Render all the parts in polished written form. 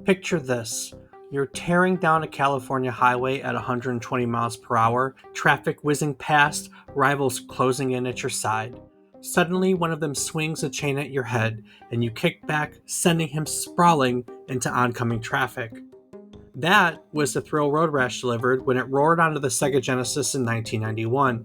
Picture this. You're tearing down a California highway at 120 miles per hour, traffic whizzing past, rivals closing in at your side. Suddenly, one of them swings a chain at your head, and you kick back, sending him sprawling into oncoming traffic. That was the thrill Road Rash delivered when it roared onto the Sega Genesis in 1991.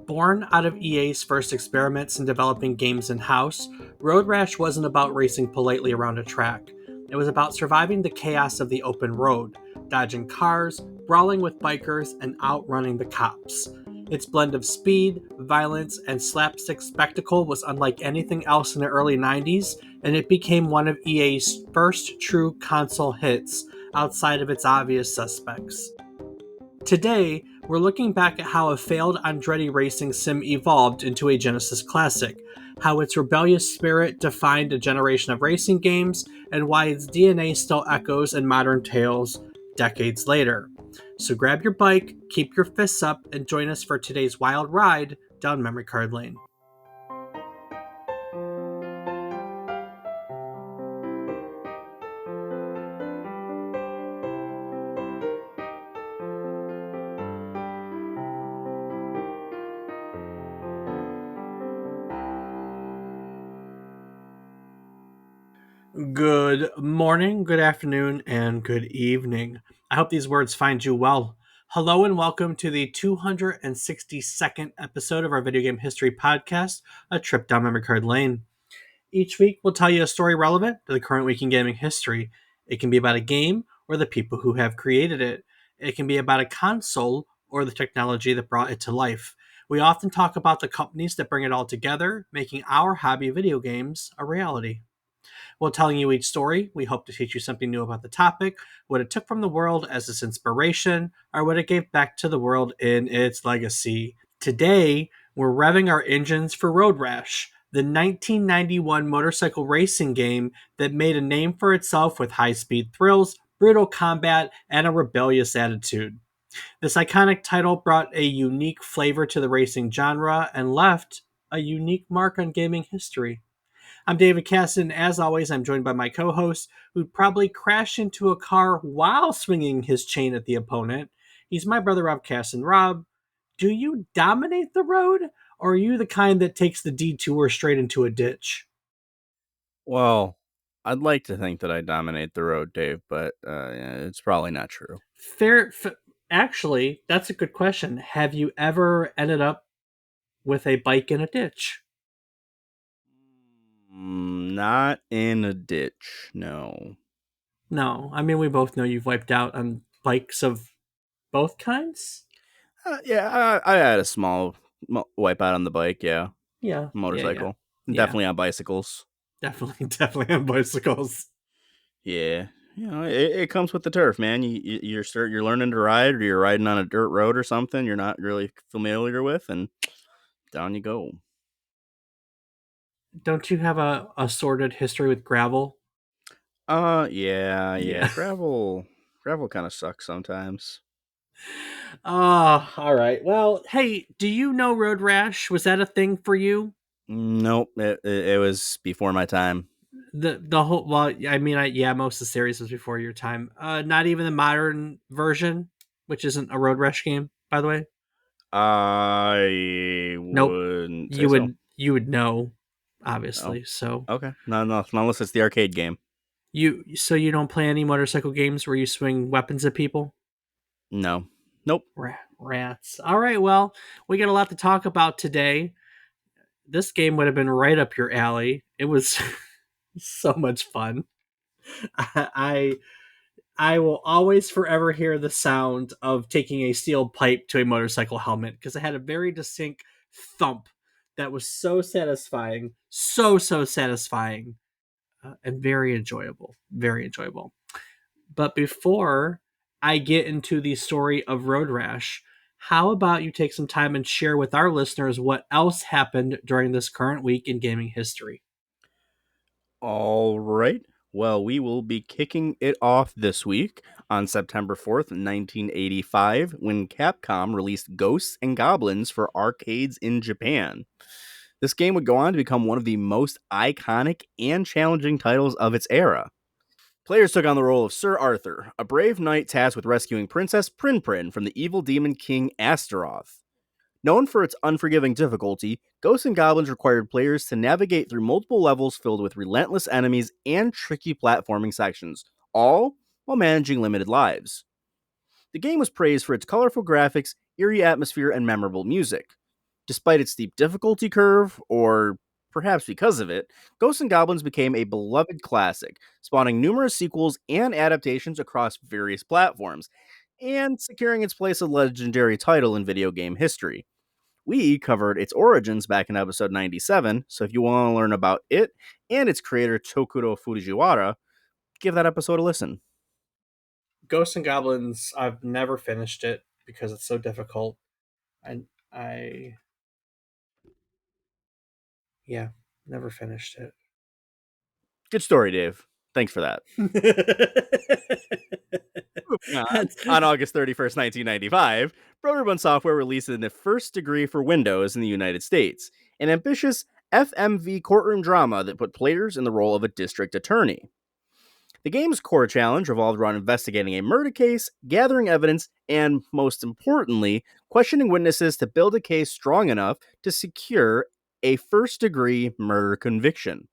Born out of EA's first experiments in developing games in-house, Road Rash wasn't about racing politely around a track. It was about surviving the chaos of the open road, dodging cars, brawling with bikers, and outrunning the cops. Its blend of speed, violence, and slapstick spectacle was unlike anything else in the early 90s, and it became one of EA's first true console hits outside of its obvious suspects. Today, we're looking back at how a failed Andretti racing sim evolved into a Genesis classic, how its rebellious spirit defined a generation of racing games, and why its DNA still echoes in modern tales decades later. So grab your bike, keep your fists up, and join us for today's wild ride down memory card lane. Good morning, good afternoon, and good evening. I hope these words find you well. Hello and welcome to the 262nd episode of our video game history podcast, A Trip Down Memory Card Lane. Each week, we'll tell you a story relevant to the current week in gaming history. It can be about a game or the people who have created it. It can be about a console or the technology that brought it to life. We often talk about the companies that bring it all together, making our hobby video games a reality. While telling you each story, we hope to teach you something new about the topic, what it took from the world as its inspiration, or what it gave back to the world in its legacy. Today, we're revving our engines for Road Rash, the 1991 motorcycle racing game that made a name for itself with high-speed thrills, brutal combat, and a rebellious attitude. This iconic title brought a unique flavor to the racing genre and left a unique mark on gaming history. I'm David Casson. As always, I'm joined by my co-host, who'd probably crash into a car while swinging his chain at the opponent. He's my brother, Rob Casson. Rob, do you dominate the road, or are you the kind that takes the detour straight into a ditch? Well, I'd like to think that I dominate the road, Dave, but yeah, it's probably not true. Actually, that's a good question. Have you ever ended up with a bike in a ditch? Not in a ditch, no. No. I mean, we both know you've wiped out on bikes of both kinds? Yeah, I had a small wipeout on the bike, yeah. Yeah. Motorcycle. Yeah. Definitely on bicycles. Definitely on bicycles. Yeah. It comes with the turf, man. You're learning to ride, or you're riding on a dirt road or something you're not really familiar with, and down you go. Don't you have a sordid history with gravel? Yeah. Gravel kind of sucks sometimes. All right. Well, hey, do you know Road Rash? Was that a thing for you? Nope, it was before my time. The whole yeah, most of the series was before your time. Not even the modern version, which isn't a Road Rash game, by the way. I Nope. wouldn't say so. You would know, obviously. So Okay, no, not unless it's the arcade game. you don't play any motorcycle games where you swing weapons at people? No, nope. Rats. All right. Well, we got a lot to talk about today. This game would have been right up your alley. It was so much fun. I I will always forever hear the sound of taking a steel pipe to a motorcycle helmet because it had a very distinct thump that was so satisfying, so satisfying, and very enjoyable. Very enjoyable. But before I get into the story of Road Rash, how about you take some time and share with our listeners what else happened during this current week in gaming history? All right. Well, we will be kicking it off this week on September 4th, 1985, when Capcom released Ghosts and Goblins for arcades in Japan. This game would go on to become one of the most iconic and challenging titles of its era. Players took on the role of Sir Arthur, a brave knight tasked with rescuing Princess Prin from the evil demon king Astaroth. Known for its unforgiving difficulty, Ghosts and Goblins required players to navigate through multiple levels filled with relentless enemies and tricky platforming sections, all while managing limited lives. The game was praised for its colorful graphics, eerie atmosphere, and memorable music. Despite its steep difficulty curve, or perhaps because of it, Ghosts and Goblins became a beloved classic, spawning numerous sequels and adaptations across various platforms, and securing its place a legendary title in video game history. We covered its origins back in episode 97, so if you want to learn about it and its creator Tokuro Fujiwara, give that episode a listen. Ghosts and Goblins, I've never finished it because it's so difficult. I yeah, never finished it. Good story, Dave. Thanks for that. On August 31st, 1995, Broderbund Software released the first degree for Windows in the United States, an ambitious FMV courtroom drama that put players in the role of a district attorney. The game's core challenge revolved around investigating a murder case, gathering evidence, and, most importantly, questioning witnesses to build a case strong enough to secure a first-degree murder conviction.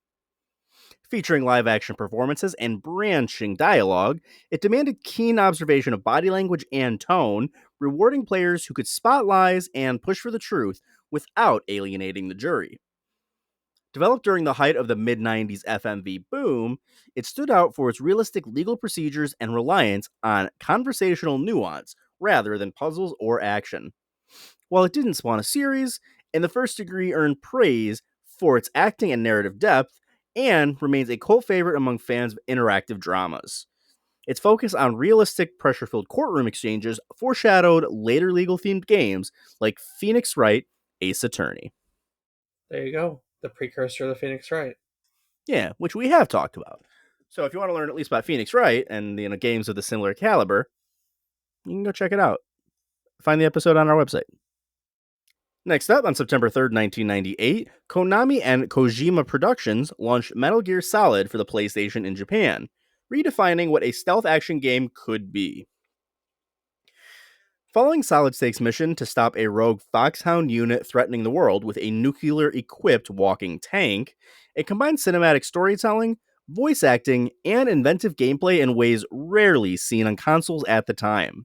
Featuring live-action performances and branching dialogue, it demanded keen observation of body language and tone, rewarding players who could spot lies and push for the truth without alienating the jury. Developed during the height of the mid-90s FMV boom, it stood out for its realistic legal procedures and reliance on conversational nuance rather than puzzles or action. While it didn't spawn a series, In the First Degree earned praise for its acting and narrative depth, and remains a cult favorite among fans of interactive dramas. Its focus on realistic, pressure-filled courtroom exchanges foreshadowed later legal-themed games like Phoenix Wright Ace Attorney. There you go. The precursor of the Phoenix Wright. Yeah, which we have talked about. So if you want to learn at least about Phoenix Wright and games of the similar caliber, you can go check it out. Find the episode on our website. Next up, on September 3rd, 1998, Konami and Kojima Productions launched Metal Gear Solid for the PlayStation in Japan, redefining what a stealth action game could be. Following Solid Snake's mission to stop a rogue Foxhound unit threatening the world with a nuclear-equipped walking tank, it combined cinematic storytelling, voice acting, and inventive gameplay in ways rarely seen on consoles at the time.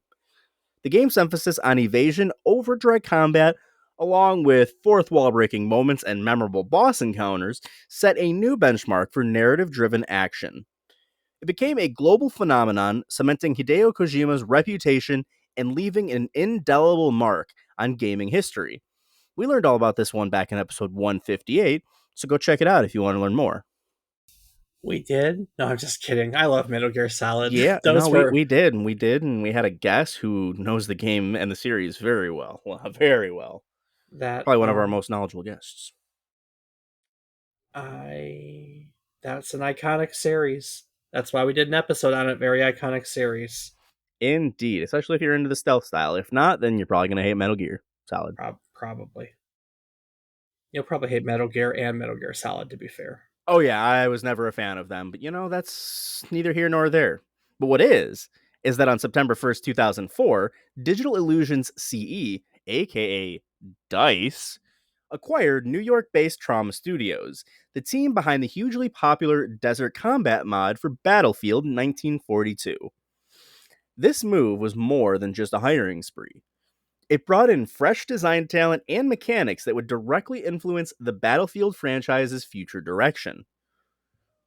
The game's emphasis on evasion over direct combat, along with fourth wall breaking moments and memorable boss encounters, set a new benchmark for narrative driven action. It became a global phenomenon, cementing Hideo Kojima's reputation and leaving an indelible mark on gaming history. We learned all about this one back in episode 158, so go check it out if you want to learn more. We did? No, I'm just kidding. I love Metal Gear Solid. Yeah, Those no, were we did, and we had a guest who knows the game and the series very well. Well, very well. that Probably one of our most knowledgeable guests. that's an iconic series. That's why we did an episode on it. Very iconic series. Indeed, especially if you're into the stealth style. If not, then you're probably going to hate Metal Gear Solid. Probably. You'll probably hate Metal Gear and Metal Gear Solid, to be fair. Oh yeah, I was never a fan of them, but that's neither here nor there. But what is that on September 1st, 2004, Digital Illusions CE, aka DICE, acquired New York-based Trauma Studios, the team behind the hugely popular Desert Combat mod for Battlefield 1942. This move was more than just a hiring spree. It brought in fresh design talent and mechanics that would directly influence the Battlefield franchise's future direction.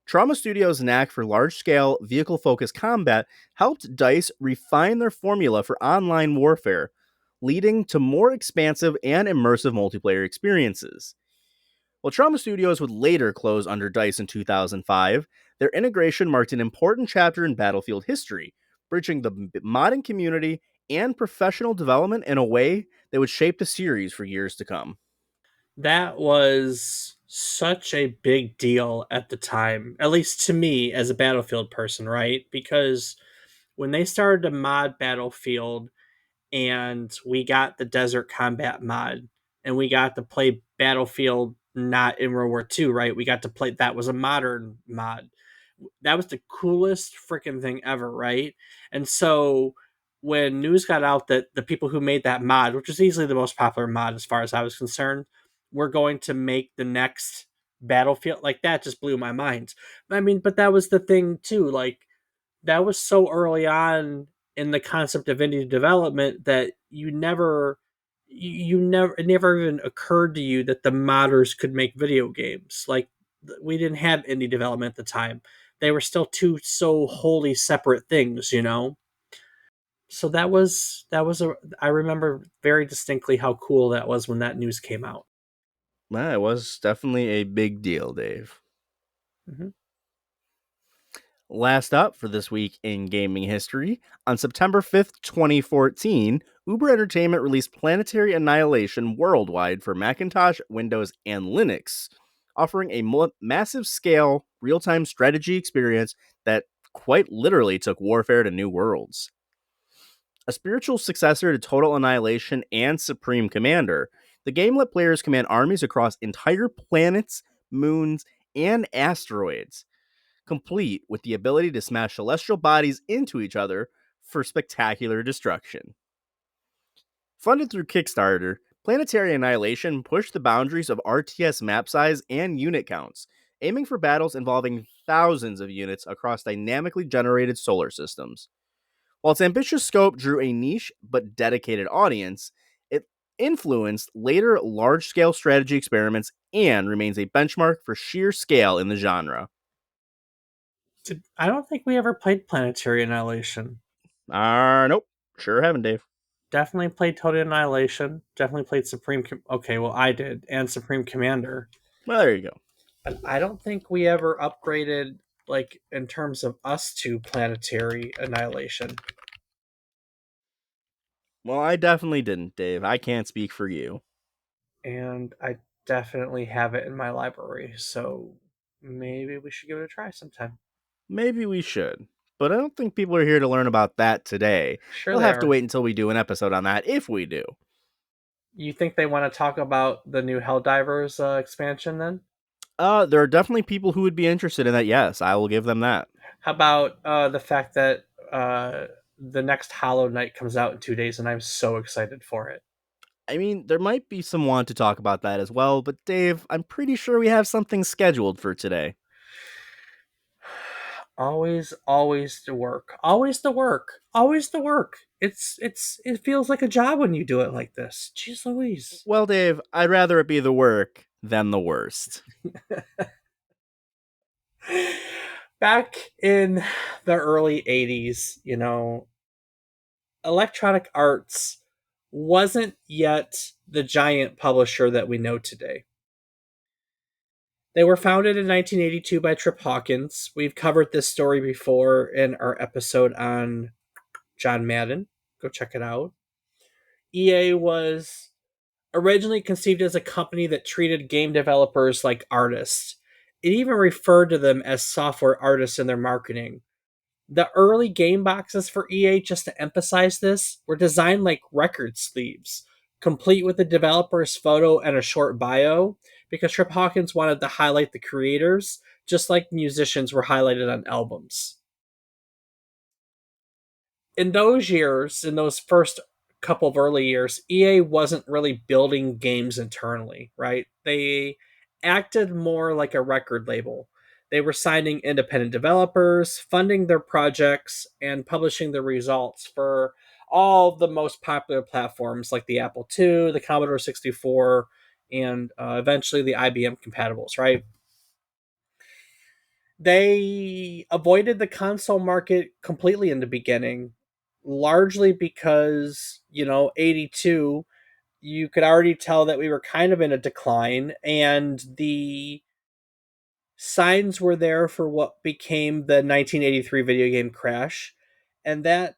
Trauma Studios' knack for large-scale, vehicle-focused combat helped DICE refine their formula for online warfare, leading to more expansive and immersive multiplayer experiences. While Trauma Studios would later close under DICE in 2005, their integration marked an important chapter in Battlefield history, bridging the modding community and professional development in a way that would shape the series for years to come. That was such a big deal at the time, at least to me as a Battlefield person, right? Because when they started to mod Battlefield and we got the Desert Combat mod and we got to play Battlefield not in World War II, right? We got to play that was a modern mod. That was the coolest freaking thing ever, right? And so when news got out that the people who made that mod, which was easily the most popular mod as far as I was concerned, were going to make the next Battlefield, like that just blew my mind. I mean, but that was the thing too. Like that was so early on in the concept of indie development that you never it never even occurred to you that the modders could make video games. Like we didn't have indie development at the time. They were still two so wholly separate things, you know. So that was a I remember very distinctly how cool that was when that news came out. It was definitely a big deal, Dave. Hmm. Last up for this week in gaming history, on September 5th, 2014, Uber Entertainment released Planetary Annihilation worldwide for Macintosh, Windows, and Linux, offering a massive scale, real time strategy experience that quite literally took warfare to new worlds. A spiritual successor to Total Annihilation and Supreme Commander, the game let players command armies across entire planets, moons, and asteroids, complete with the ability to smash celestial bodies into each other for spectacular destruction. Funded through Kickstarter, Planetary Annihilation pushed the boundaries of RTS map size and unit counts, aiming for battles involving thousands of units across dynamically generated solar systems. While its ambitious scope drew a niche but dedicated audience, it influenced later large scale strategy experiments and remains a benchmark for sheer scale in the genre. I don't think we ever played Planetary Annihilation. Nope. Sure haven't, Dave. Definitely played Total Annihilation. Definitely played Okay, well, I did, and Supreme Commander. Well, there you go. But I don't think we ever upgraded, like, in terms of us to Planetary Annihilation. Well, I definitely didn't, Dave. I can't speak for you. And I definitely have it in my library, so maybe we should give it a try sometime. Maybe we should. But I don't think people are here to learn about that today. Sure, They'll they have to are. wait until we do an episode on that, if we do. You think they want to talk about the new Helldivers expansion then? There are definitely people who would be interested in that. Yes, I will give them that. How about the fact that the next Hollow Knight comes out in 2 days, and I'm so excited for it. I mean, there might be some want to talk about that as well, but Dave, I'm pretty sure we have something scheduled for today. Always the work. Always the work. Always the work. It feels like a job when you do it like this. Jeez Louise. Well, Dave, I'd rather it be the work than the worst. Back in the early 80s, Electronic Arts wasn't yet the giant publisher that we know today. They were founded in 1982 by Trip Hawkins. We've covered this story before in our episode on John Madden. Go check it out. EA was originally conceived as a company that treated game developers like artists. It even referred to them as software artists in their marketing. The early game boxes for EA, just to emphasize this, were designed like record sleeves, complete with the developer's photo and a short bio, because Trip Hawkins wanted to highlight the creators, just like musicians were highlighted on albums. In those years, in those first couple of early years, EA wasn't really building games internally, right? They acted more like a record label. They were signing independent developers, funding their projects, and publishing the results for all the most popular platforms like the Apple II, the Commodore 64, and eventually the IBM compatibles, right? They avoided the console market completely in the beginning, largely because, 82, you could already tell that we were kind of in a decline, and the signs were there for what became the 1983 video game crash. And that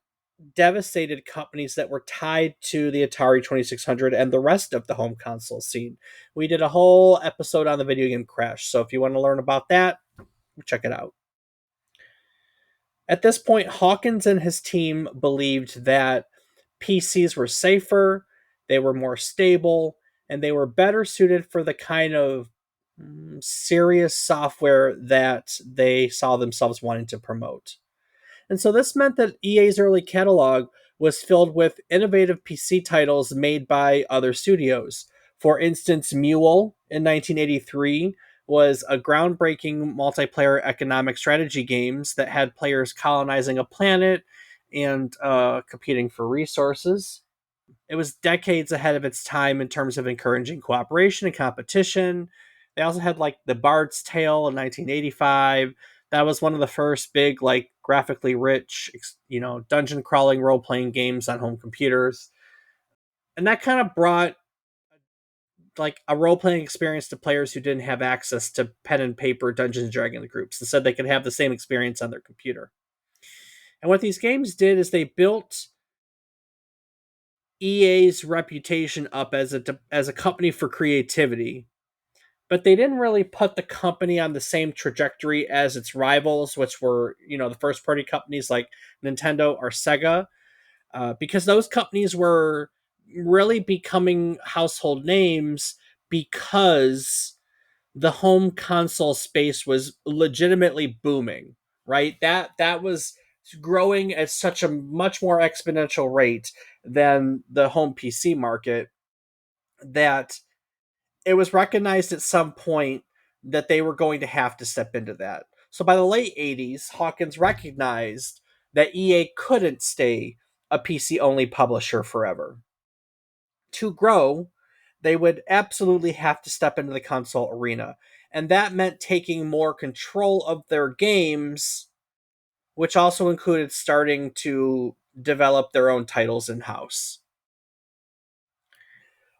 devastated companies that were tied to the Atari 2600 and the rest of the home console scene. We did a whole episode on the video game crash. So if you want to learn about that, check it out. At this point, Hawkins and his team believed that PCs were safer, they were more stable, and they were better suited for the kind of serious software that they saw themselves wanting to promote. And so this meant that EA's early catalog was filled with innovative PC titles made by other studios. For instance, Mule in 1983 was a groundbreaking multiplayer economic strategy games that had players colonizing a planet and competing for resources. It was decades ahead of its time in terms of encouraging cooperation and competition. They also had like The Bard's Tale in 1985. That was one of the first big, like, graphically rich, dungeon crawling role playing games on home computers. And that kind of brought like a role playing experience to players who didn't have access to pen and paper Dungeons and Dragons groups. Instead, they could have the same experience on their computer. And what these games did is they built EA's reputation up as a company for creativity, but they didn't really put the company on the same trajectory as its rivals, which were the first party companies like Nintendo or Sega, because those companies were really becoming household names because the home console space was legitimately booming, right? That was growing at such a much more exponential rate than the home PC market that it was recognized at some point that they were going to have to step into that. So by the late 80s, Hawkins recognized that EA couldn't stay a PC only publisher forever. To grow, they would absolutely have to step into the console arena. And that meant taking more control of their games, which also included starting to develop their own titles in house.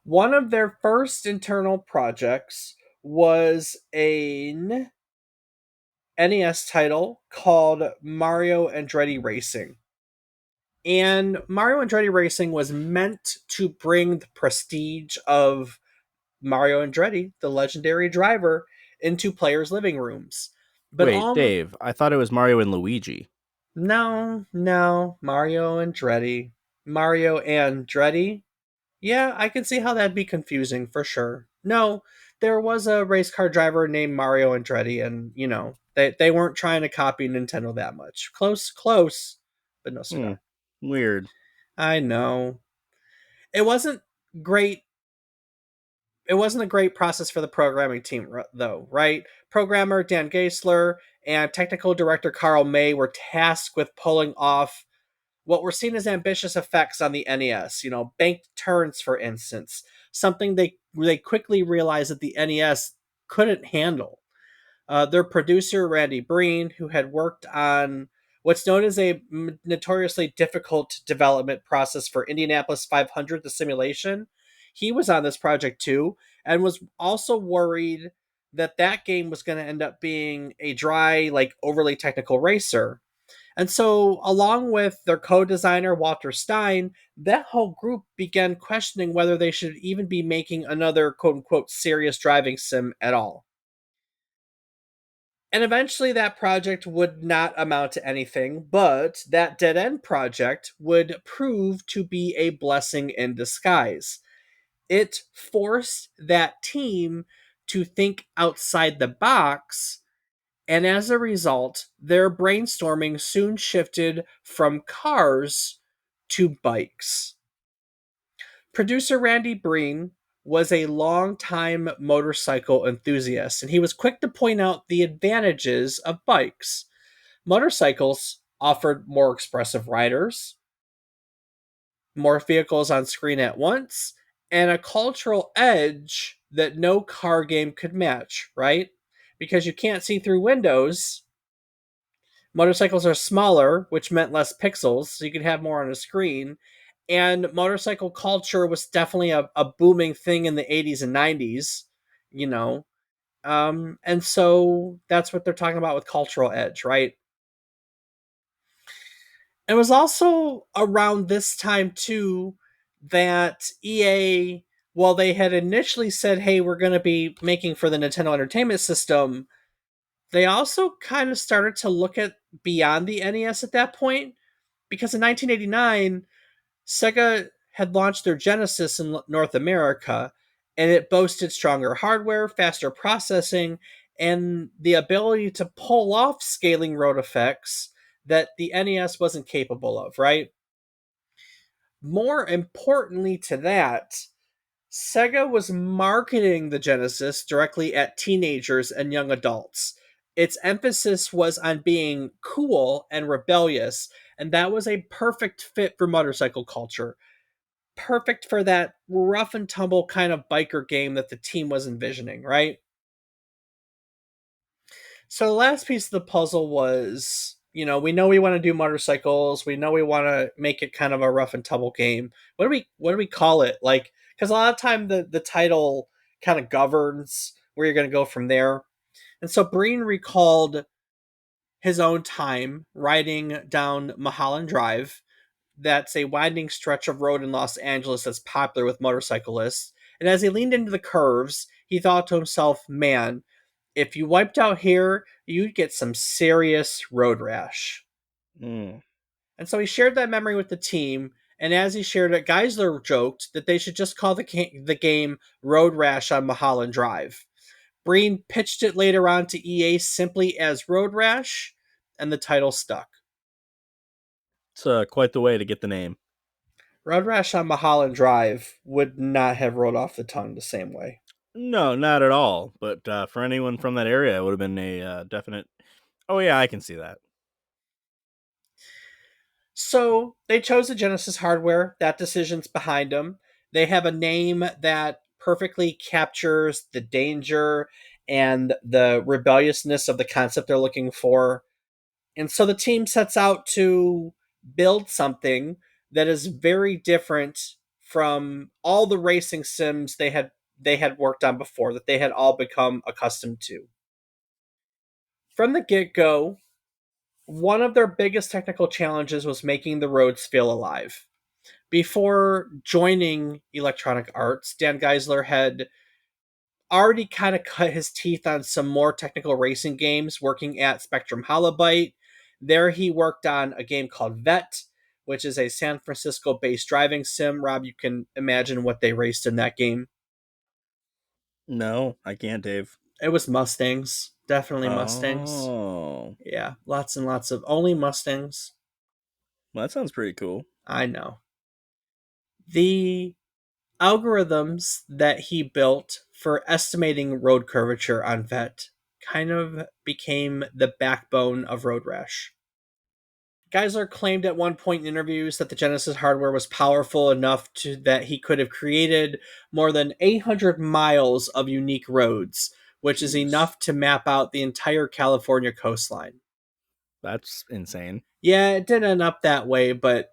One of their first internal projects was an NES title called Mario Andretti Racing. And Mario Andretti Racing was meant to bring the prestige of Mario Andretti, the legendary driver, into players' living rooms. But Wait, all Dave, I thought it was Mario and Luigi. no, Mario Andretti. Mario Andretti? Yeah, I can see how that'd be confusing for sure. No, there was a race car driver named Mario Andretti, and they weren't trying to copy Nintendo that much. Close, but no Hmm. cigar. Weird. I know. It wasn't great. It wasn't a great process for the programming team, though, right? Programmer Dan Geisler and technical director Carl May were tasked with pulling off what were seen as ambitious effects on the NES. Banked turns, for instance, something they quickly realized that the NES couldn't handle. Their producer, Randy Breen, who had worked on what's known as a notoriously difficult development process for Indianapolis 500, the simulation, he was on this project too, and was also worried that that game was going to end up being a dry, like overly technical racer. And so, along with their co designer, Walter Stein, that whole group began questioning whether they should even be making another quote unquote serious driving sim at all. And eventually, that project would not amount to anything, but that dead end project would prove to be a blessing in disguise. It forced that team to think outside the box, and as a result, their brainstorming soon shifted from cars to bikes. Producer Randy Breen was a longtime motorcycle enthusiast, and he was quick to point out the advantages of bikes. Motorcycles offered more expressive riders, more vehicles on screen at once, and a cultural edge that no car game could match, right? Because you can't see through windows. Motorcycles are smaller, which meant less pixels, so you could have more on a screen. And motorcycle culture was definitely a booming thing in the 80s and 90s, you know. And so that's what they're talking about with cultural edge, right? It was also around this time, too, that EA, while they had initially said, hey, we're going to be making for the Nintendo Entertainment System, they also kind of started to look at beyond the NES at that point, because in 1989, Sega had launched their Genesis in North America, and it boasted stronger hardware, faster processing, and the ability to pull off scaling road effects that the NES wasn't capable of, right? More importantly to that, Sega was marketing the Genesis directly at teenagers and young adults. Its emphasis was on being cool and rebellious, and that was a perfect fit for motorcycle culture. Perfect for that rough and tumble kind of biker game that the team was envisioning, right? So the last piece of the puzzle was, we know we want to do motorcycles. We know we want to make it kind of a rough and tumble game. What do we call it? Like, because a lot of time the title kind of governs where you're going to go from there. And so Breen recalled his own time riding down Mulholland Drive. That's a winding stretch of road in Los Angeles that's popular with motorcyclists. And as he leaned into the curves, he thought to himself, man, if you wiped out here, you'd get some serious road rash. Mm. And so he shared that memory with the team. And as he shared it, Geisler joked that they should just call the game Road Rash on Mulholland Drive. Breen pitched it later on to EA simply as Road Rash, and the title stuck. It's quite the way to get the name. Road Rash on Mulholland Drive would not have rolled off the tongue the same way. No, not at all. But for anyone from that area, it would have been a definite. Oh yeah, I can see that. So they chose the Genesis hardware. That decision's behind them. They have a name that perfectly captures the danger and the rebelliousness of the concept they're looking for. And so the team sets out to build something that is very different from all the racing sims they had worked on before, that they had all become accustomed to. From the get-go, one of their biggest technical challenges was making the roads feel alive. Before joining Electronic Arts, Dan Geisler had already kind of cut his teeth on some more technical racing games working at Spectrum Holobyte. There he worked on a game called Vet, which is a San Francisco based driving sim. Rob, you can imagine what they raced in that game. No, I can't, Dave. It was Mustangs. Definitely Mustangs. Oh, Yeah, lots and lots of only Mustangs. well, that sounds pretty cool. I know. The algorithms that he built for estimating road curvature on Vet kind of became the backbone of Road Rash. Geisler claimed at one point in interviews that the Genesis hardware was powerful enough that he could have created more than 800 miles of unique roads, which is Jeez, enough to map out the entire California coastline. that's insane. Yeah, it didn't end up that way, but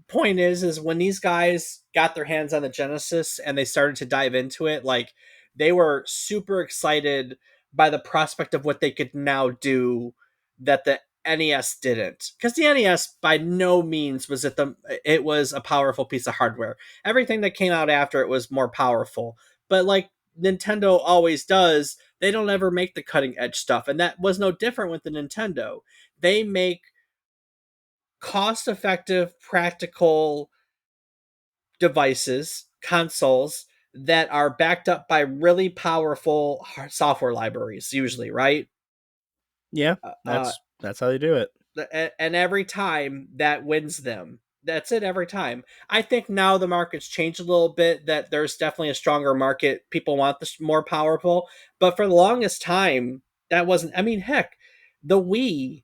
point is when these guys got their hands on the Genesis and they started to dive into it, like they were super excited by the prospect of what they could now do that the NES didn't. Because the NES by no means was it was a powerful piece of hardware. Everything that came out after it was more powerful. But like Nintendo always does, they don't ever make the cutting edge stuff. And that was no different with the Nintendo. They make cost effective, practical devices, consoles that are backed up by really powerful software libraries, usually, right? Yeah, Uh, uh, that's how they do it. and every time that wins them. That's it every time. I think now the market's changed a little bit, that there's definitely a stronger market. People want this more powerful. But for the longest time, that wasn't, I mean, heck, the Wii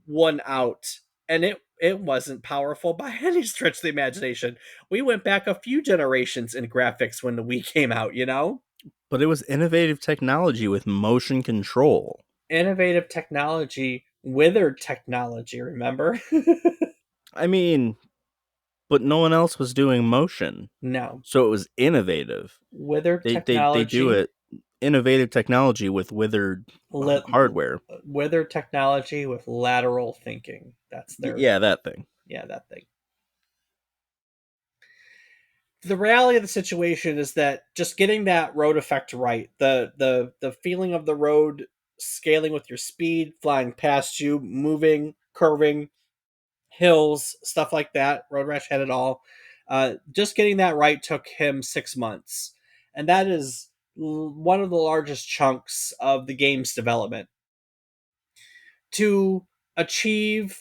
won out and it wasn't powerful by any stretch of the imagination. We went back a few generations in graphics when the Wii came out, you know? But it was innovative technology with motion control. Innovative technology, withered technology, remember? I mean, but no one else was doing motion, No. so it was innovative. Withered They do technology, it innovative technology with withered lit, hardware. withered technology with lateral thinking. That's their, Yeah, that thing. yeah, that thing. The reality of the situation is that just getting that road effect right, the feeling of the road scaling with your speed, flying past you, moving, curving, hills, stuff like that. Road Rash had it all. Just getting that right took him 6 months. and that is one of the largest chunks of the game's development. To achieve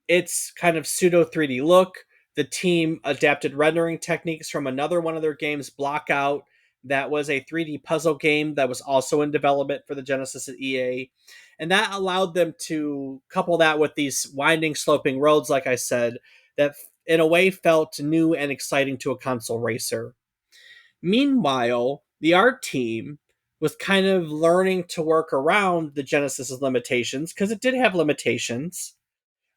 its kind of pseudo 3D look, the team adapted rendering techniques from another one of their games, Blockout, that was a 3D puzzle game that was also in development for the Genesis at EA. And that allowed them to couple that with these winding, sloping roads, like I said, that in a way felt new and exciting to a console racer. Meanwhile, the art team was kind of learning to work around the Genesis's limitations because it did have limitations.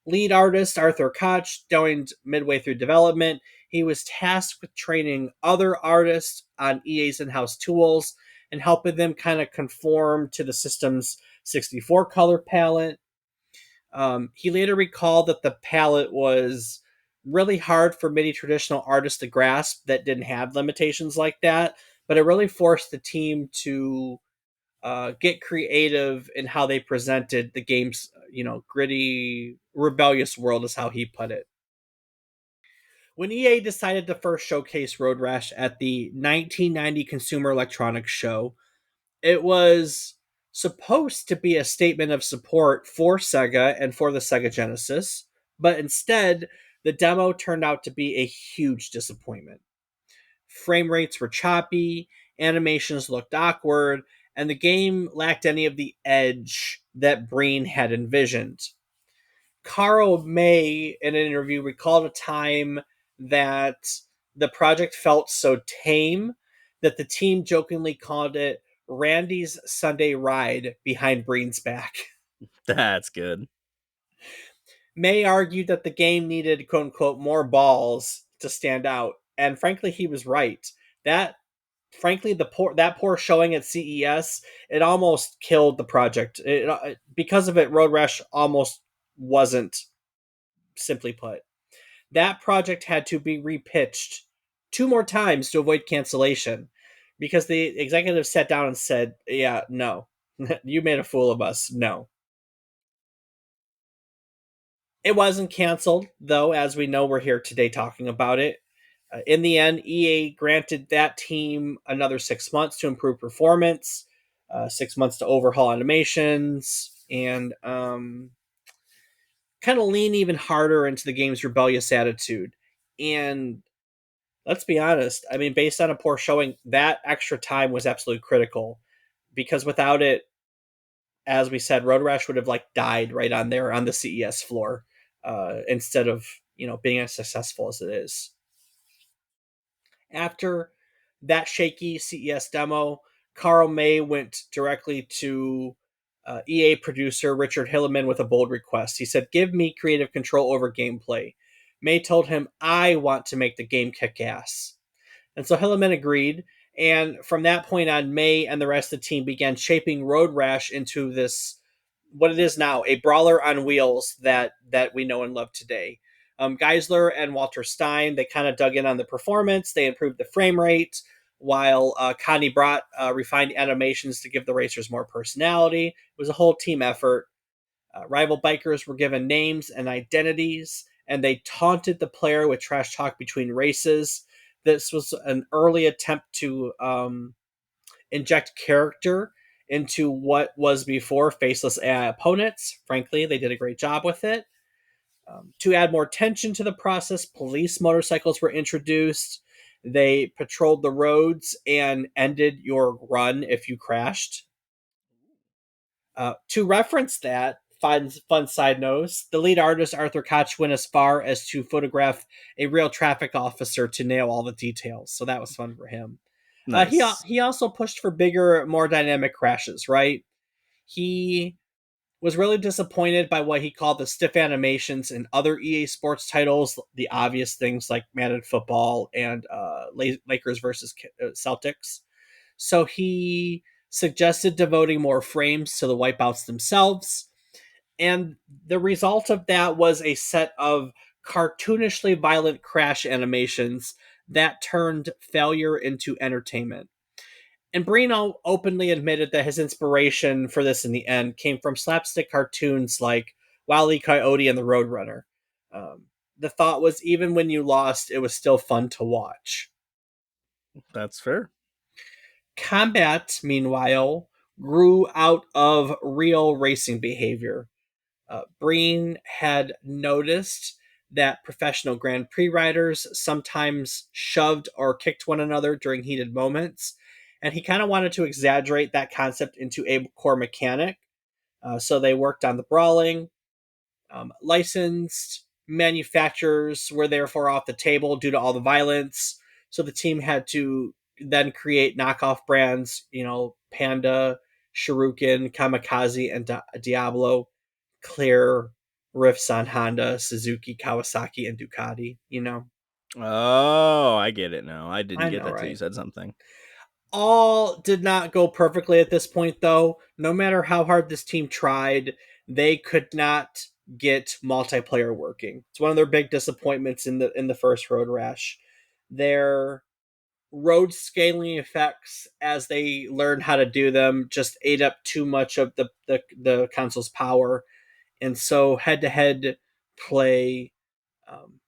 Lead artist Arthur Koch joined midway through development. He was tasked with training other artists on EA's in house tools and helping them kind of conform to the system's 64 color palette. He later recalled that the palette was really hard for many traditional artists to grasp that didn't have limitations like that, but it really forced the team to get creative in how they presented the game's, gritty, rebellious world, is how he put it. When EA decided to first showcase Road Rash at the 1990 Consumer Electronics Show, it was supposed to be a statement of support for Sega and for the Sega Genesis, but instead, the demo turned out to be a huge disappointment. Frame rates were choppy, animations looked awkward, and the game lacked any of the edge that Breen had envisioned. Carl May, in an interview, recalled a time that the project felt so tame that the team jokingly called it Randy's Sunday ride behind Breen's back. That's good. May argued that the game needed quote unquote more balls to stand out, and frankly, he was right. That frankly that poor showing at CES, it almost killed the project. Because of it, Road Rash almost wasn't, simply put. That project had to be repitched two more times to avoid cancellation because the executives sat down and said, "Yeah, no, you made a fool of us. No." It wasn't canceled, though, as we know, we're here today talking about it. In the end, EA granted that team another 6 months to improve performance, 6 months to overhaul animations, and kind of lean even harder into the game's rebellious attitude. And let's be honest, I mean, based on a poor showing, that extra time was absolutely critical because without it, as we said, Road Rash would have like died right on there on the CES floor instead of being as successful as it is. After that shaky CES demo, Carl May went directly to EA producer Richard Hilleman with a bold request. He said, "Give me creative control over gameplay." May told him, "I want to make the game kick ass." And so Hilleman agreed. And from that point on, May and the rest of the team began shaping Road Rash into this, what it is now, a brawler on wheels that we know and love today. Geisler and Walter Stein, they kind of dug in on the performance. They improved the frame rate, while Connie brought refined animations to give the racers more personality. It was a whole team effort. Rival bikers were given names and identities, and they taunted the player with trash talk between races. This was an early attempt to inject character into what was before faceless AI opponents. Frankly, they did a great job with it. To add more tension to the process, police motorcycles were introduced. They patrolled the roads and ended your run if you crashed. To reference that, fun side notes, the lead artist, Arthur Koch, went as far as to photograph a real traffic officer to nail all the details. So that was fun for him. Nice. He also pushed for bigger, more dynamic crashes, right? He was really disappointed by what he called the stiff animations in other EA Sports titles, the obvious things like Madden Football and Lakers versus Celtics. So he suggested devoting more frames to the wipeouts themselves. And the result of that was a set of cartoonishly violent crash animations that turned failure into entertainment. And Breen openly admitted that his inspiration for this in the end came from slapstick cartoons like Wile E. Coyote and the Roadrunner. The thought was, even when you lost, it was still fun to watch. That's fair. Combat, meanwhile, grew out of real racing behavior. Breen had noticed that professional Grand Prix riders sometimes shoved or kicked one another during heated moments, and he kind of wanted to exaggerate that concept into a core mechanic. So they worked on the brawling. Licensed manufacturers were therefore off the table due to all the violence. So the team had to then create knockoff brands, Panda, Shuriken, Kamikaze, and Diablo, clear riffs on Honda, Suzuki, Kawasaki, and Ducati. Oh, I get it now. I didn't I get know, that till you right? said something. All did not go perfectly at this point, though. No matter how hard this team tried, they could not get multiplayer working. It's one of their big disappointments in the first Road Rash. Their road scaling effects, as they learned how to do them, just ate up too much of the console's power, and so head-to-head play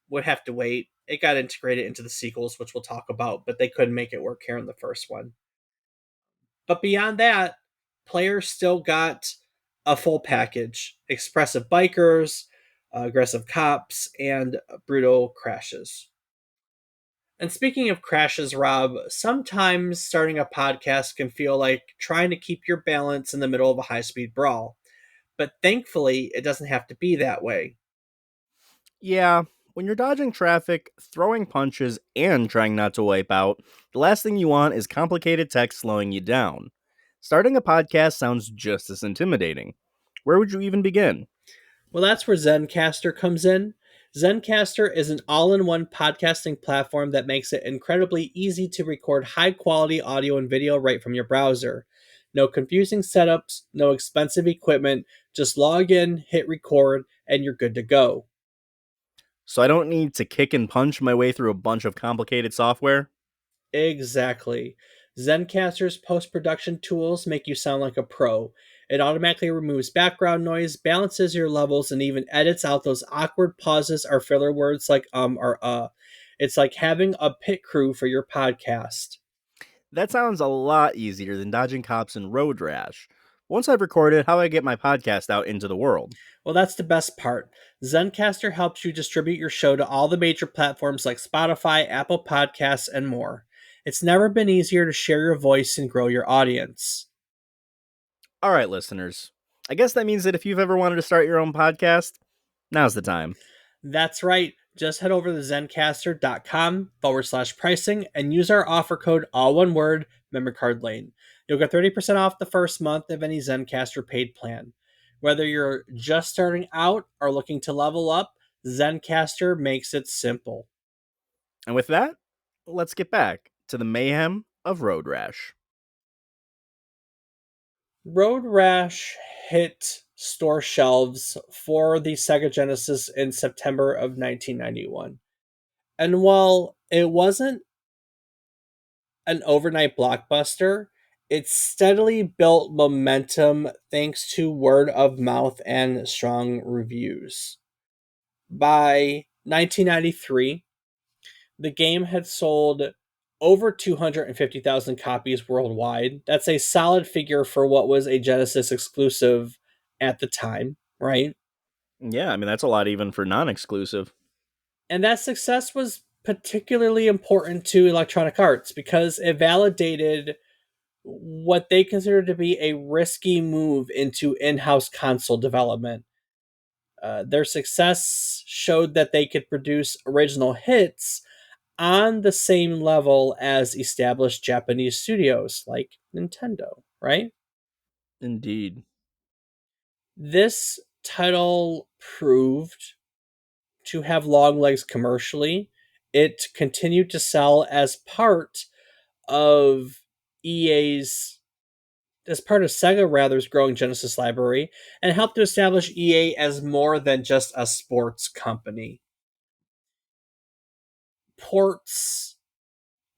would have to wait. It got integrated into the sequels, which we'll talk about, but they couldn't make it work here in the first one. But beyond that, players still got a full package: expressive bikers, aggressive cops, and brutal crashes. And speaking of crashes, Rob, sometimes starting a podcast can feel like trying to keep your balance in the middle of a high speed brawl. But thankfully, it doesn't have to be that way. Yeah, when you're dodging traffic, throwing punches, and trying not to wipe out, the last thing you want is complicated text slowing you down. Starting a podcast sounds just as intimidating. Where would you even begin? Well, that's where Zencaster comes in. Zencaster is an all in one podcasting platform that makes it incredibly easy to record high quality audio and video right from your browser. No confusing setups, no expensive equipment, just log in, hit record, and you're good to go. So I don't need to kick and punch my way through a bunch of complicated software? Exactly. Zencaster's post production tools make you sound like a pro. It automatically removes background noise, balances your levels, and even edits out those awkward pauses or filler words like or It's like having a pit crew for your podcast. That sounds a lot easier than dodging cops in Road Rash. Once I've recorded, how do I get my podcast out into the world? Well, that's the best part. Zencaster helps you distribute your show to all the major platforms like Spotify, Apple Podcasts, and more. It's never been easier to share your voice and grow your audience. All right, listeners. I guess that means that if you've ever wanted to start your own podcast, now's the time. That's right. Just head over to zencaster.com/pricing and use our offer code, all one word, memory card lane. You'll get 30% off the first month of any Zencaster paid plan. Whether you're just starting out or looking to level up, Zencaster makes it simple. And with that, let's get back to the mayhem of Road Rash. Road Rash hit store shelves for the Sega Genesis in September of 1991. And while it wasn't an overnight blockbuster, it steadily built momentum thanks to word of mouth and strong reviews. By 1993, the game had sold over 250,000 copies worldwide. That's a solid figure for what was a Genesis exclusive at the time, right? Yeah, I mean, that's a lot even for non exclusive. And that success was particularly important to Electronic Arts because it validated what they considered to be a risky move into in house console development. Their success showed that they could produce original hits on the same level as established Japanese studios like Nintendo, right? Indeed. This title proved to have long legs commercially. It continued to sell of EA's as part of Sega Rather's growing Genesis library and helped to establish EA as more than just a sports company. Ports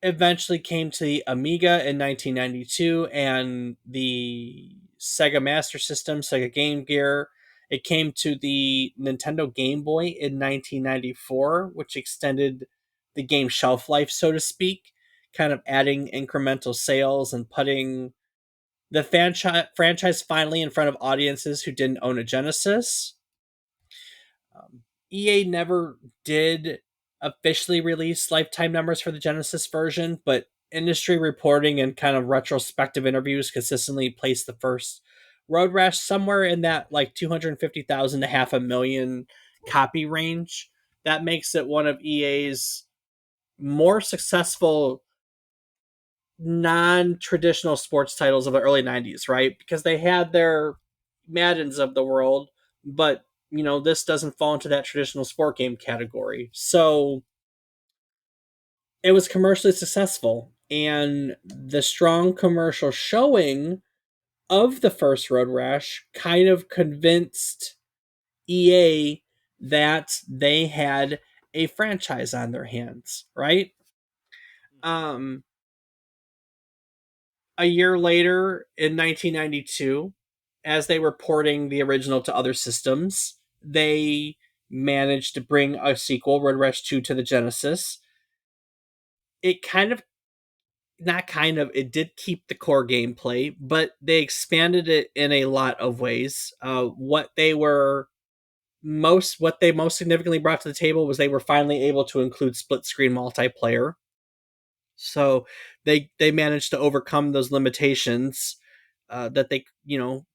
eventually came to the Amiga in 1992 and the Sega Master System, Sega Game Gear. It came to the Nintendo Game Boy in 1994, which extended the game shelf life, so to speak. kind of adding incremental sales and putting the franchise finally in front of audiences who didn't own a Genesis. EA never did officially release lifetime numbers for the Genesis version, but industry reporting and kind of retrospective interviews consistently placed the first Road Rash somewhere in that like 250,000 to half a million copy range. That makes it one of EA's more successful non-traditional sports titles of the early 90s, right? Because they had their Maddens of the world, but this doesn't fall into that traditional sport game category. So it was commercially successful, and the strong commercial showing of the first Road Rash kind of convinced EA that they had a franchise on their hands, right? Um a year later in 1992, as they were porting the original to other systems, they managed to bring a sequel, Road Rash 2, to the Genesis. It kind of, not kind of, it did keep the core gameplay, but they expanded it in a lot of ways. What they most significantly brought to the table was they were finally able to include split screen multiplayer. So they managed to overcome those limitations that they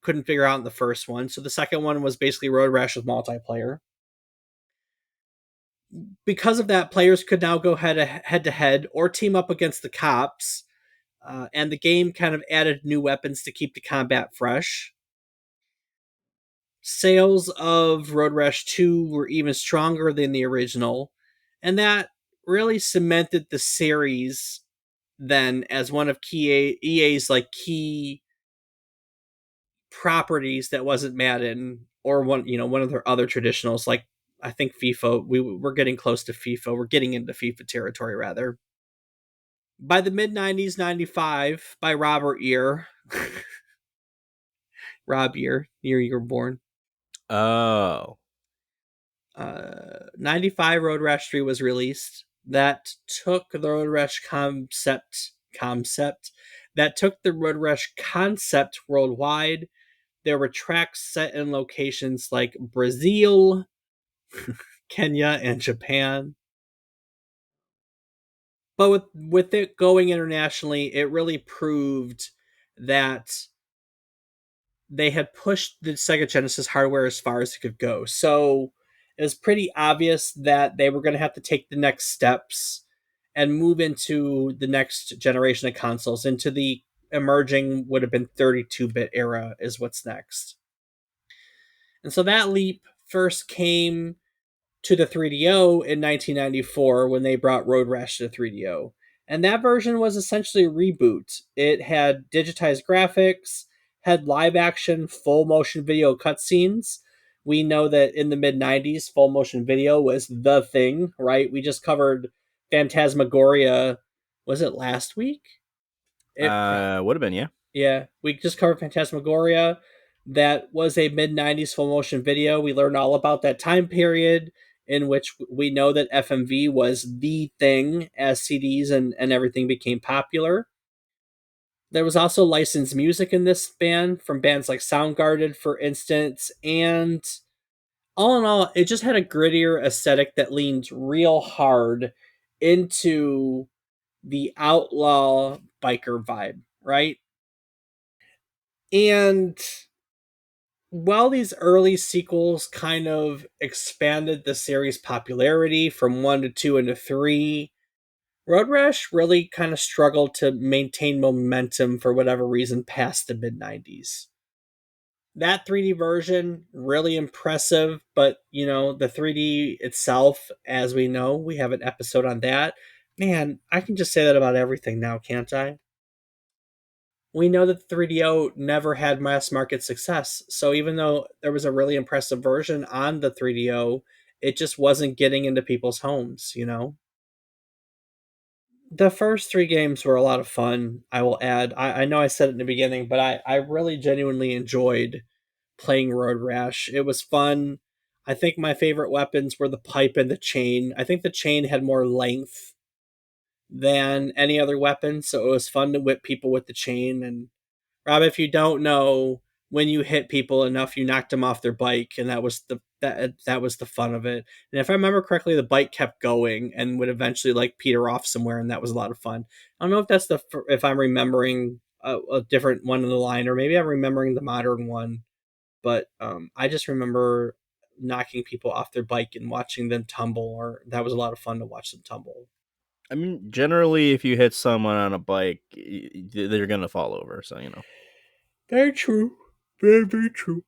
couldn't figure out in the first one. So the second one was basically Road Rash with multiplayer. Because of that, players could now go head to head or team up against the cops, and the game kind of added new weapons to keep the combat fresh. Sales of Road Rash 2 were even stronger than the original, and that really cemented the series then as one of EA's like key properties that wasn't Madden or one of their other traditionals, like I think FIFA. We're getting close to FIFA. We're getting into FIFA territory rather. By the mid 90s, 95, by Robert year, Rob year you were born. Oh. 95 Road Rash 3 was released. That took the Road Rash concept that took the Road Rash concept worldwide. There were tracks set in locations like Brazil, Kenya, and Japan. But with it going internationally, it really proved that they had pushed the Sega Genesis hardware as far as it could go. So it was pretty obvious that they were going to have to take the next steps and move into the next generation of consoles, into the emerging would have been 32-bit era is what's next. And so that leap first came to the 3DO in 1994 when they brought Road Rash to the 3DO. And that version was essentially a reboot. It had digitized graphics, had live action full motion video cutscenes. We know that in the mid 90s, full motion video was the thing, right? We just covered Phantasmagoria, was it last week? Would have been, yeah. Yeah, we just covered Phantasmagoria. That was a mid 90s full motion video. We learned all about that time period in which we know that FMV was the thing as CDs and everything became popular. There was also licensed music in this band from bands like Soundgarden, for instance, and all in all, it just had a grittier aesthetic that leaned real hard into the outlaw biker vibe, right? And while these early sequels kind of expanded the series' popularity from 1 to 2 and to 3, Road Rash really kind of struggled to maintain momentum for whatever reason past the mid 90s. That 3D version, really impressive, but the 3D itself, as we know, we have an episode on that. Man, I can just say that about everything now, can't I? We know that the 3DO never had mass market success. So even though there was a really impressive version on the 3DO, it just wasn't getting into people's homes. The first three games were a lot of fun, I will add. I know I said it in the beginning, but I really genuinely enjoyed playing Road Rash. It was fun. I think my favorite weapons were the pipe and the chain. I think the chain had more length than any other weapon, so it was fun to whip people with the chain. And Rob, if you don't know, when you hit people enough, you knocked them off their bike, and that was the fun of it. And if I remember correctly, the bike kept going and would eventually like peter off somewhere, and that was a lot of fun. I don't know if that's if I'm remembering a different one in the line, or maybe I'm remembering the modern one, but I just remember knocking people off their bike and watching them tumble, or that was a lot of fun to watch them tumble. I mean, generally, if you hit someone on a bike, they're gonna fall over. So Very true. Very, very true.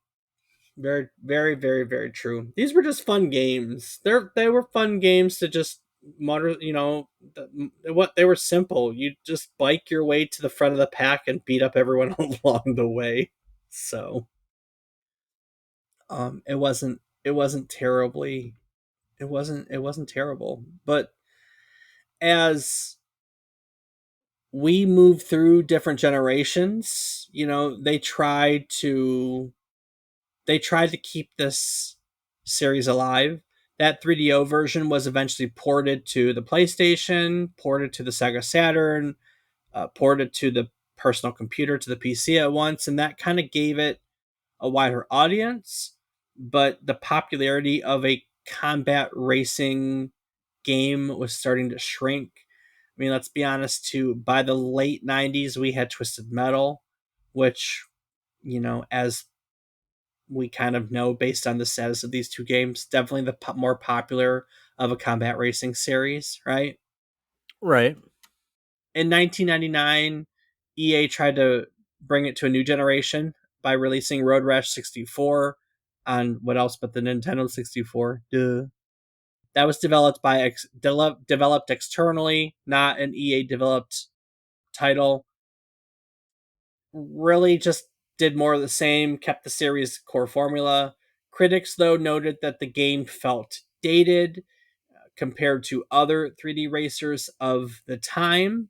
Very, very, very, very true. These were just fun games. They were fun games to just motor. What they were simple. You just bike your way to the front of the pack and beat up everyone along the way. So, it wasn't terribly. It wasn't terrible. But as we move through different generations, they tried to keep this series alive. That 3DO version was eventually ported to the PlayStation, ported to the Sega Saturn, ported to the personal computer, to the PC at once, and that kind of gave it a wider audience. But the popularity of a combat racing game was starting to shrink. I mean, let's be honest, too. By the late 90s, we had Twisted Metal, which, as we kind of know based on the status of these two games, definitely the more popular of a combat racing series, right? right. In 1999, EA tried to bring it to a new generation by releasing Road Rash 64 on what else but the Nintendo 64. Duh. That was developed externally, not an EA developed title. Really just did more of the same, kept the series' core formula. Critics, though, noted that the game felt dated compared to other 3D racers of the time.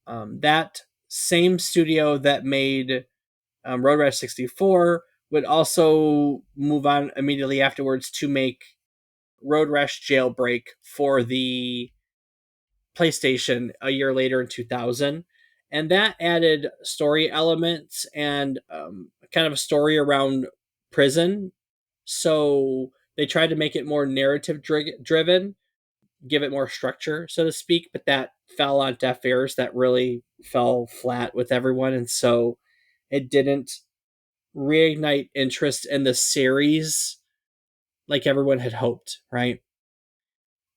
That same studio that made Road Rash 64 would also move on immediately afterwards to make Road Rash Jailbreak for the PlayStation a year later in 2000. And that added story elements and kind of a story around prison. So they tried to make it more narrative driven, give it more structure, so to speak, but that fell on deaf ears. That really fell flat with everyone. And so it didn't reignite interest in the series like everyone had hoped, right?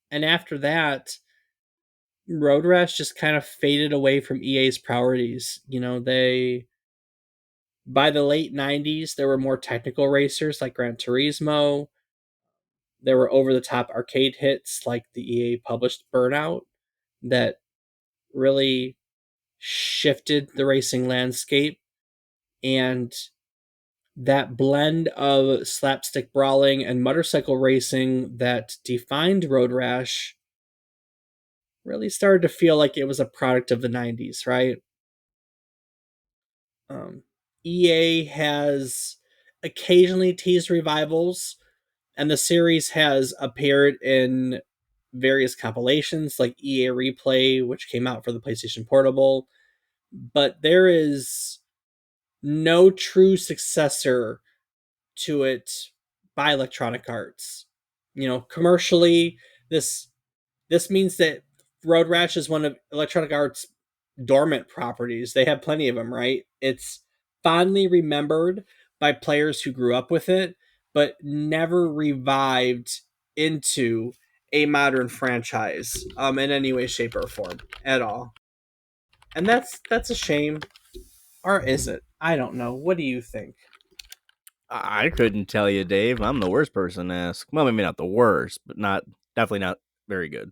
And after that, Road Rash just kind of faded away from EA's priorities. By the late 90s, there were more technical racers like Gran Turismo. There were over the top arcade hits like the EA published Burnout that really shifted the racing landscape. And that blend of slapstick brawling and motorcycle racing that defined Road Rash really started to feel like it was a product of the 90s, right? Um, EA has occasionally teased revivals, and the series has appeared in various compilations like EA Replay, which came out for the PlayStation Portable. But there is no true successor to it by Electronic Arts. Commercially, this this means that Road Rash is one of Electronic Arts' dormant properties. They have plenty of them, right? It's fondly remembered by players who grew up with it, but never revived into a modern franchise in any way, shape, or form at all. And that's a shame, or is it? I don't know. What do you think? I couldn't tell you, Dave. I'm the worst person to ask. Well, maybe not the worst, but definitely not very good.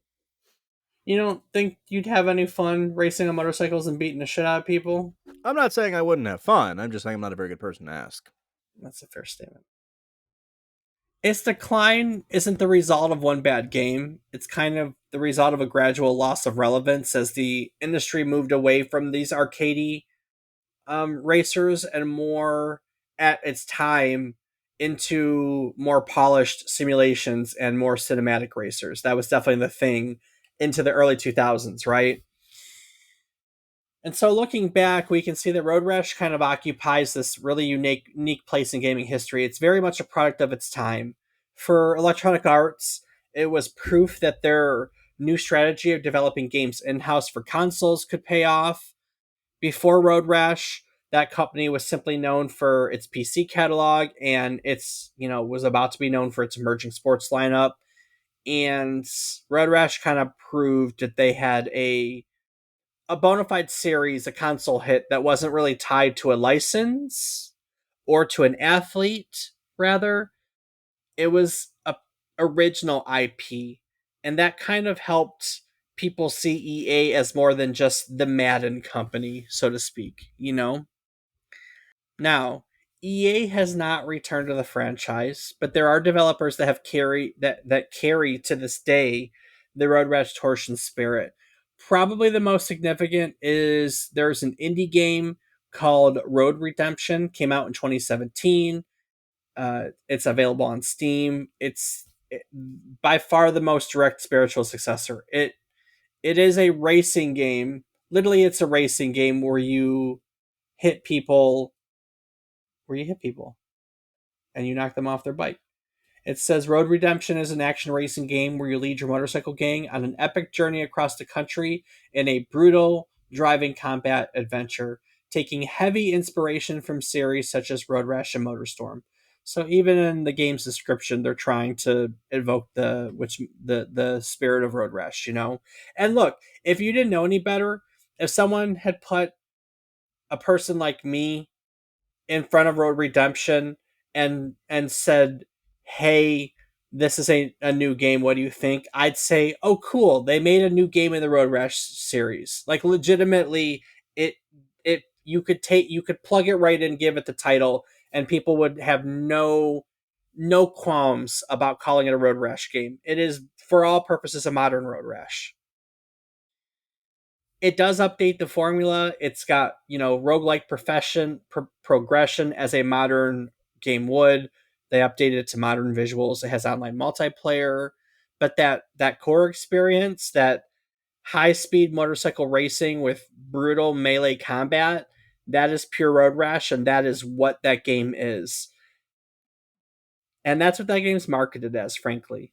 You don't think you'd have any fun racing on motorcycles and beating the shit out of people? I'm not saying I wouldn't have fun. I'm just saying I'm not a very good person to ask. That's a fair statement. Its decline isn't the result of one bad game. It's kind of the result of a gradual loss of relevance as the industry moved away from these arcadey racers and more at its time into more polished simulations and more cinematic racers. That was definitely the thing into the early 2000s, right? And so looking back, we can see that Road Rash kind of occupies this really unique place in gaming history. It's very much a product of its time. For Electronic Arts, it was proof that their new strategy of developing games in-house for consoles could pay off. Before Road Rash, that company was simply known for its PC catalog, and was about to be known for its emerging sports lineup. And Road Rash kind of proved that they had a bona fide series, a console hit that wasn't really tied to a license or to an athlete, rather. It was a original IP. And that kind of helped people see EA as more than just the Madden company, so to speak, you know? Now, EA has not returned to the franchise, but there are developers that have carry to this day the Road Rash Torsion spirit. Probably the most significant is there's an indie game called Road Redemption, came out in 2017. It's available on Steam. By far the most direct spiritual successor. It is a racing game. Literally, it's a racing game hit people where you hit people and you knock them off their bike. It says Road Redemption is an action racing game where you lead your motorcycle gang on an epic journey across the country in a brutal driving combat adventure, taking heavy inspiration from series such as Road Rash and MotorStorm. So even in the game's description, they're trying to evoke the spirit of Road Rash, you know. And look, if you didn't know any better, if someone had put a person like me in front of Road Redemption and said, "Hey, this is a new game. What do you think?" I'd say, "Oh, cool. They made a new game in the Road Rash series. Like legitimately, it you could plug it right in, give it the title, and people would have no qualms about calling it a Road Rash game. It is for all purposes a modern Road Rash. It does update the formula. It's got, roguelike progression as a modern game would. They updated it to modern visuals. It has online multiplayer, but that core experience, that high speed motorcycle racing with brutal melee combat, that is pure Road Rash, and that is what that game is. And that's what that game's marketed as, frankly.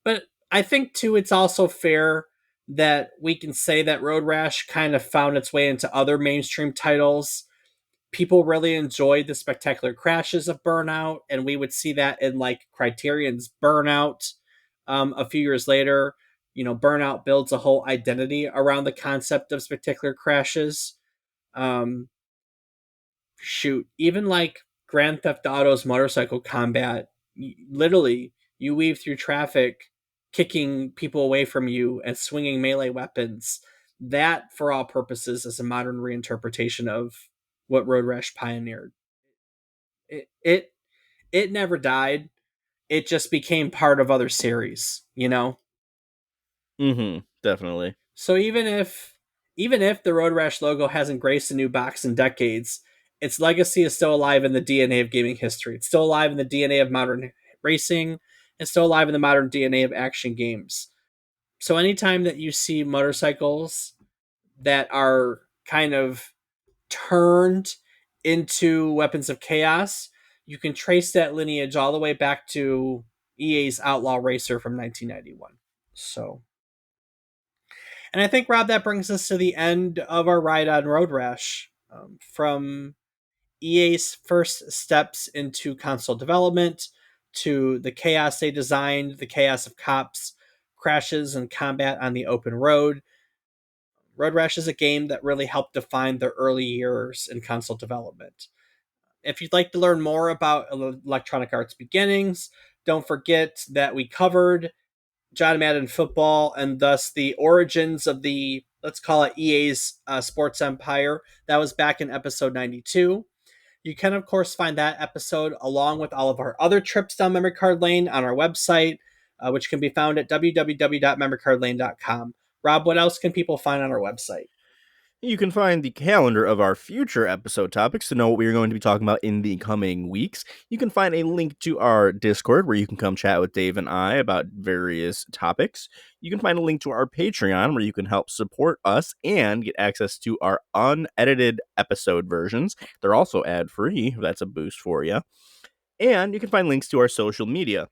But I think too, it's also fair that we can say that Road Rash kind of found its way into other mainstream titles. People really enjoyed the spectacular crashes of Burnout, and we would see that in like Criterion's Burnout. A few years later, Burnout builds a whole identity around the concept of spectacular crashes. Um, Shoot, even like Grand Theft Auto's motorcycle combat, literally, you weave through traffic, kicking people away from you and swinging melee weapons. That, for all purposes, is a modern reinterpretation of what Road Rash pioneered. It it it never died. It just became part of other series, you know. Definitely. So even if the Road Rash logo hasn't graced a new box in decades, its legacy is still alive in the DNA of gaming history. It's still alive in the DNA of modern racing. It's still alive in the modern DNA of action games. So anytime that you see motorcycles that are kind of turned into weapons of chaos, you can trace that lineage all the way back to EA's Outlaw Racer from 1991. So, and I think, Rob, that brings us to the end of our ride on Road Rash. From EA's first steps into console development to the chaos they designed, the chaos of cops, crashes, and combat on the open road. Road Rash is a game that really helped define the early years in console development. If you'd like to learn more about Electronic Arts beginnings, don't forget that we covered John Madden football and thus the origins of the, let's call it EA's sports empire. That was back in episode 92. You can, of course, find that episode along with all of our other trips down memory card lane on our website, which can be found at www.memorycardlane.com. Rob, what else can people find on our website? You can find the calendar of our future episode topics to know what we're going to be talking about in the coming weeks. You can find a link to our Discord where you can come chat with Dave and I about various topics. You can find a link to our Patreon where you can help support us and get access to our unedited episode versions. They're also ad free. That's a boost for you. And you can find links to our social media.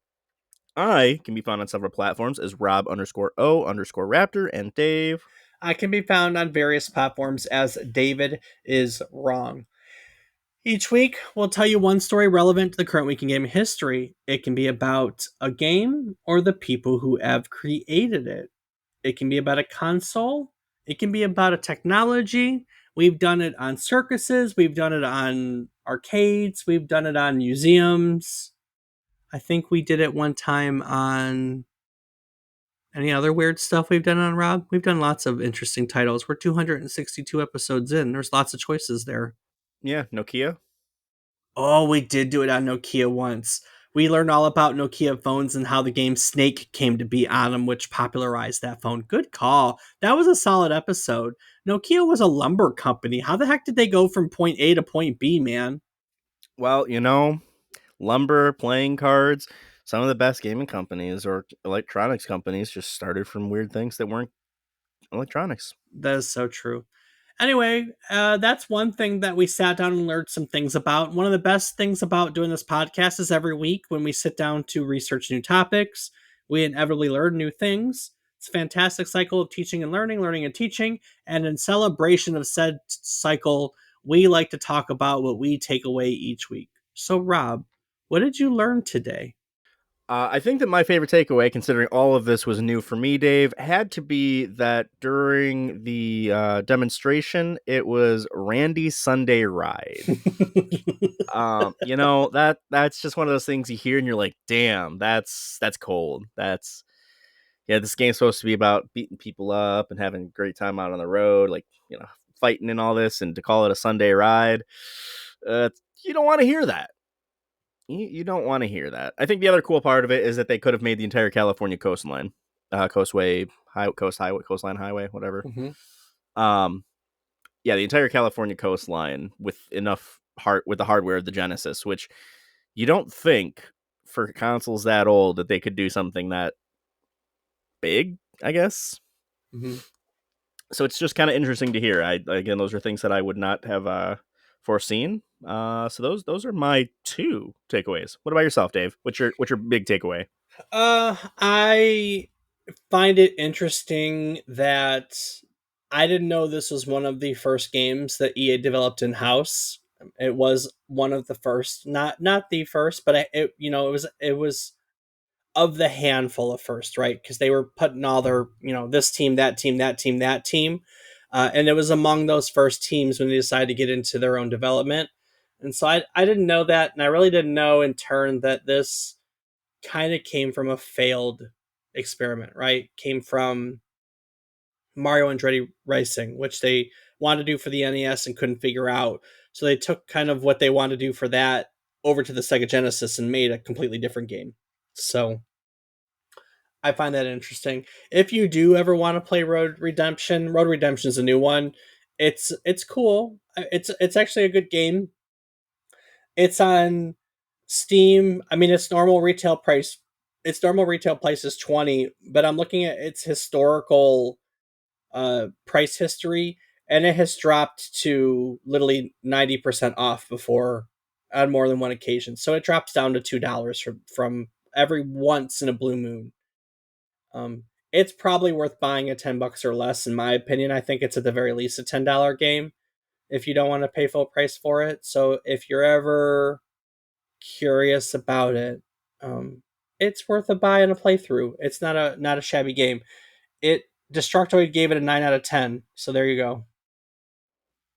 I can be found on several platforms as Rob_O_Raptor and Dave. I can be found on various platforms as David is Wrong. Each week, we'll tell you one story relevant to the current week in game history. It can be about a game or the people who have created it. It can be about a console. It can be about a technology. We've done it on circuses. We've done it on arcades. We've done it on museums. I think we did it one time on any other weird stuff we've done on Rob. We've done lots of interesting titles. We're 262 episodes in. There's lots of choices there. Yeah, Nokia. Oh, we did do it on Nokia once. We learned all about Nokia phones and how the game Snake came to be on them, which popularized that phone. Good call. That was a solid episode. Nokia was a lumber company. How the heck did they go from point A to point B, man? Well, lumber, playing cards, some of the best gaming companies or electronics companies just started from weird things that weren't electronics. That is so true. Anyway, that's one thing that we sat down and learned some things about. One of the best things about doing this podcast is every week when we sit down to research new topics, we inevitably learn new things. It's a fantastic cycle of teaching and learning, learning and teaching. And in celebration of said cycle, we like to talk about what we take away each week. So, Rob, what did you learn today? I think that my favorite takeaway, considering all of this was new for me, Dave, had to be that during the demonstration, it was Randy's Sunday Ride. That's just one of those things you hear and you're like, damn, that's cold. This game's supposed to be about beating people up and having a great time out on the road, fighting and all this, and to call it a Sunday ride, you don't want to hear that. You don't want to hear that. I think the other cool part of it is that they could have made the entire California coastline, coastline highway, whatever. Mm-hmm. The entire California coastline with with the hardware of the Genesis, which you don't think for consoles that old that they could do something that big, I guess. Mm-hmm. So it's just kind of interesting to hear. Again, those are things that I would not have foreseen. So those are my two takeaways. What about yourself, Dave? What's your big takeaway? I find it interesting that I didn't know this was one of the first games that EA developed in house. It was one of the first, not the first, but it was of the handful of first, right? Because they were putting all their this team, that team, that team, that team, and it was among those first teams when they decided to get into their own development. And so I didn't know that, and I really didn't know in turn that this kind of came from a failed experiment, right? Came from Mario Andretti Racing, which they wanted to do for the NES and couldn't figure out. So they took kind of what they wanted to do for that over to the Sega Genesis and made a completely different game. So I find that interesting. If you do ever want to play Road Redemption is a new one. It's cool. It's actually a good game. It's on Steam. I mean, its normal retail price. Its normal retail price is 20, but I'm looking at its historical price history, and it has dropped to literally 90% off before on more than one occasion. So it drops down to $2 from every once in a blue moon. It's probably worth buying at $10 or less, in my opinion. I think it's at the very least a $10 game if you don't want to pay full price for it. So if you're ever curious about it, it's worth a buy and a playthrough. It's not a shabby game. It Destructoid gave it a 9 out of 10. So there you go.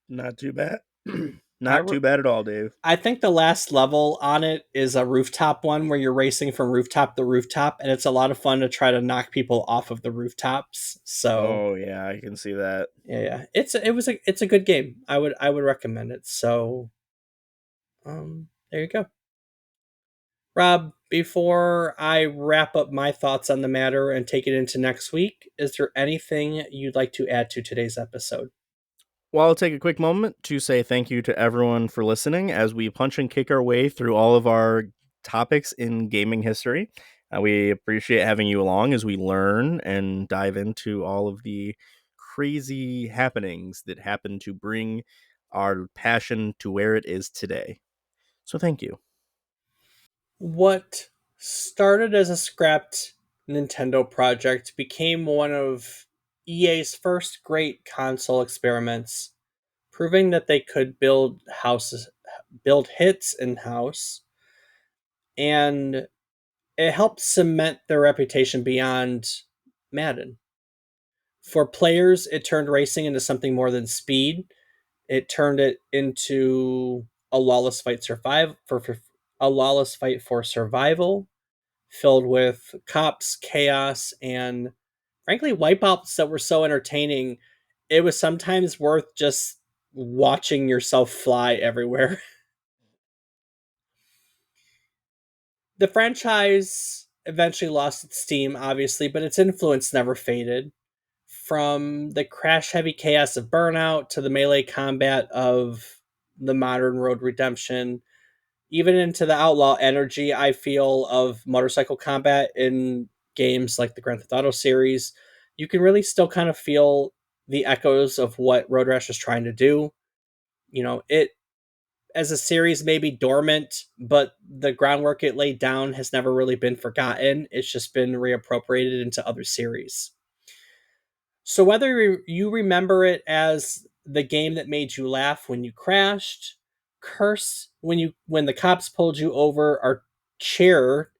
Not too bad. I Not re- too bad at all, Dave. I think the last level on it is a rooftop one where you're racing from rooftop to rooftop, and it's a lot of fun to try to knock people off of the rooftops. So Oh yeah, I can see that. yeah. It's a good game. I would recommend it. So there you go. Rob, before I wrap up my thoughts on the matter and take it into next week, is there anything you'd like to add to today's episode? Well, I'll take a quick moment to say thank you to everyone for listening as we punch and kick our way through all of our topics in gaming history. We appreciate having you along as we learn and dive into all of the crazy happenings that happen to bring our passion to where it is today. So, thank you. What started as a scrapped Nintendo project became one of EA's first great console experiments, proving that they could build hits in house, and it helped cement their reputation beyond Madden. For players, it turned racing into something more than speed. It turned it into a lawless fight for survival, filled with cops, chaos, and frankly wipeouts that were so entertaining. It was sometimes worth just watching yourself fly everywhere. The franchise eventually lost its steam, obviously, but its influence never faded. From the crash heavy chaos of Burnout to the melee combat of the modern Road Redemption, even into the outlaw energy I feel of motorcycle combat in games like the Grand Theft Auto series, you can really still kind of feel the echoes of what Road Rash is trying to do. It as a series may be dormant, but the groundwork it laid down has never really been forgotten. It's just been reappropriated into other series. So whether you remember it as the game that made you laugh when you crashed, curse when the cops pulled you over, or cheer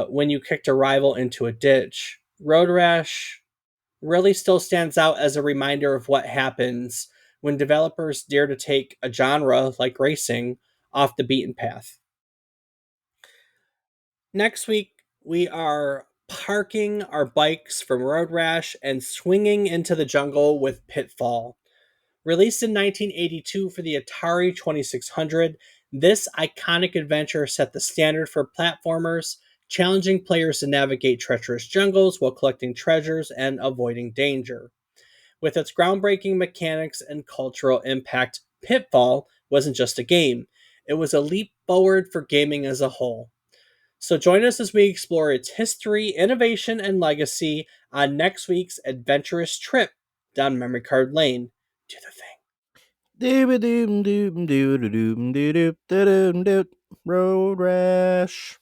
when you kicked a rival into a ditch, Road Rash really still stands out as a reminder of what happens when developers dare to take a genre like racing off the beaten path. Next week, we are parking our bikes from Road Rash and swinging into the jungle with Pitfall. Released in 1982 for the Atari 2600, this iconic adventure set the standard for platformers, challenging players to navigate treacherous jungles while collecting treasures and avoiding danger. With its groundbreaking mechanics and cultural impact, Pitfall wasn't just a game, it was a leap forward for gaming as a whole. So join us as we explore its history, innovation, and legacy on next week's adventurous trip down memory card lane. Do the thing. Road Rash.